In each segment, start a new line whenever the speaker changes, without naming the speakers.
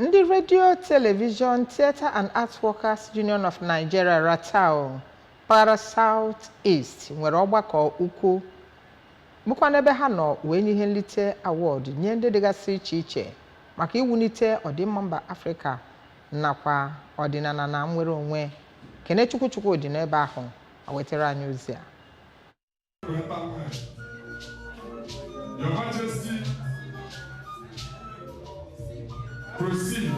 Ndị Radio, Television, Theatre and Arts Workers Union of Nigeria Ratao para South East nwere ọgbakọ ukwu bụkwa n'ebe ha nọ wee nye ihe nlite award nye ndị dịgasị iche iche maka iwunite ọdịmma mba Afrịka nakwa ọdịnala na nnwere onwe. Kenneth dị n'ebe ahụ wetara anyị ozi a.
Your Majesty, proceed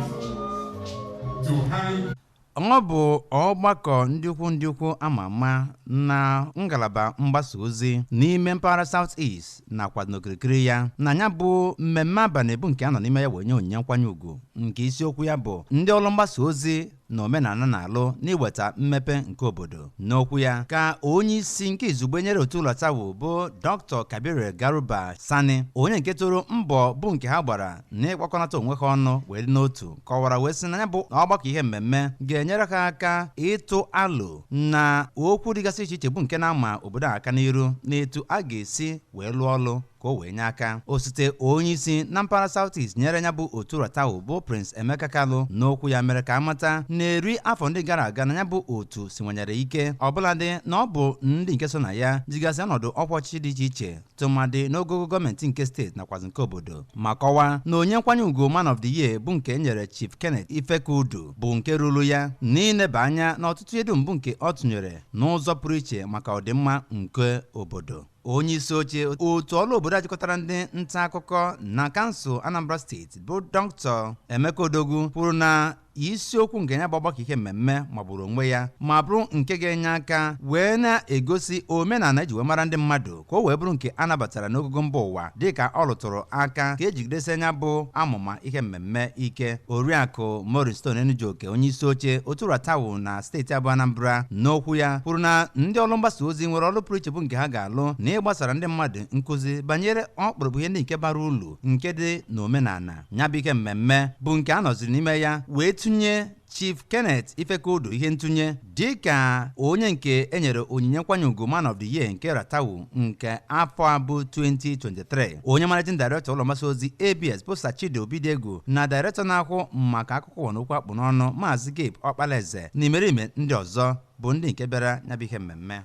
to hang.
Ọ bụ ọgbakọ ndị ukwu ama ama na ngalaba mgbasa ozi n'ime mpaghara South East nakwa n'okirikiri ya na ya bụ mmemme abalị bụ nke a nọ n'ime ya wee nye onyinye nkwanye ugwu nke isiokwu ya bụ ndị ọrụ mgbasa ozi na omenala na-alụ n'iweta mmepe nke obodo. N'okwu ya ka onye isi nke izugbe nyere otu ụlọ tawo bụ Dr. Kabir Garuba Sani, onye nke toro mbọ bụ nke ha gbara n'ịkpakọnata onwe ha ọnụ wee dị n'otu, kọwara wee sị na ya bụ ọgbakọ ihe mmemme ga-enyere ha aka ịtụ alo na okwu dịgasị iche iche bụ nke na-ama obodo aka n'iru n'etu a ga-esi wee lụọ ọlụ ka o wee nye aka. Osote onye isi na mpaghara South East nyere ya bụ otu Ratao bụ Prince Emeka Kalu n'okwu ya mere ka amata na-eri afọ ndị gara aga na ya bụ otu siwanyere ike ọbụladị na ọ bụ ndị nke so na ya jigasị ọnọdụ ọkwa ọchịchị dị iche iche tụmadị n'ogogo gọọmenti nke steeti nakwazi nke obodo, ma kọwaa na onye nkwanye ugwu Man of the Year bụ nke nyere Chief Kenneth Ifekudu bụ nke ruru ya n'ineba anya na ọtụtụ ihe dum bụ nke ọ tụnyere n'ụzọ pụrụ iche maka ọdịmma nke obodo. Onye isi oche otu ọrụ obodo ajikọtara ndị nta akụkọ na kansụl Anambra steeti bụ Dr. Emeka Odogwu kwuru na isiokwu nke ya bụ ọgbakọ ihe mmemme magburu onwe ya ma bụrụ nke ga-enye aka wee na-egosi omenala eji wee mara ndị mmadụ ka o wee bụrụ nke a nabatara n'ogogo mba ụwa dịka ọ rụtụrụ aka ka ejigidesi anya bụ amụma ihe mmemme ike. Oriakụ Moristone Enujoke, onye isi oche otu Ratao na steeti abụọ Anambra, n'okwu ya kwuru na ndị ọrụ mgbasa ozi nwere ọrụ pụrụ iche bụ nke ha ga-alụ na ịgbasara ndị mmadụ nkụzi banyere ọkpụrụkpụ ihe ndị nke bara uru nke dị n'omenala. Ya bụ ihe mmemme bụ nke a nọziri n'ime ya wee tụnye Chief Kenneth Ifekudu ihe ntụnye dịka onye nke enyere onyinye nkwanye ugwu Man of the Year nke Ratao nke afọ a bụ 2023. Onye managing director ụlọ mgbasa ozi ABS bụ Sachide Obidiegwu na director na-ahụ maka akụkọ ụwa na okwu akpụ n'ọnụ Maazị Gabe Ọkpalaeze na imerime ndị ọzọ bụ ndị nke bịara ya bụ ihe mmemme.